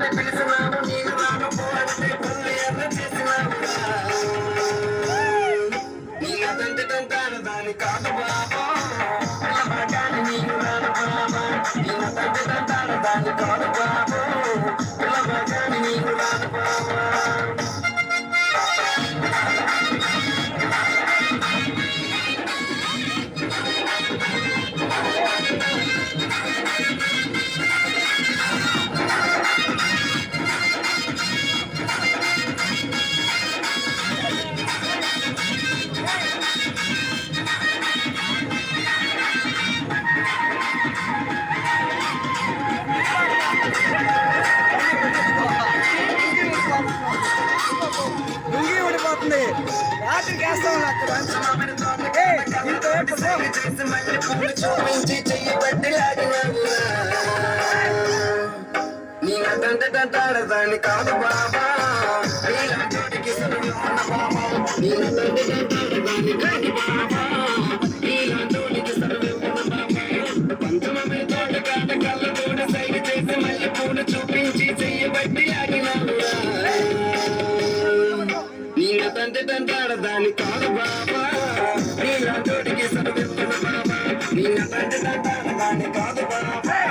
పిలిచినావు నేను రాకపోతే పనులు ఎర్ర చేసినావు నీ అదంటే తంటాను దాని కాదు బాబా కానీ నీకు రాను బాబా నీ అదంటే తంటాను దాని కాదు బాబా కానీ నీకు రాను బాబా రాత్రికి వేస్తాం దాన్ని కాదు బాబా చోటికి దాన్ని కాదు బాబా చోటికి పంచమమి తోట కాట కళ్ళ తోట సైడ్ చేసి మళ్ళీ పూట చూపించి చెయ్యబట్టి ఆగినావు తండ్రి తంటాడ దాన్ని కాదు బాబా నీ తోటికి సర్విస్తున్న బాబా నీ తండ్రి తంటాడ దాన్ని కాదు బాబా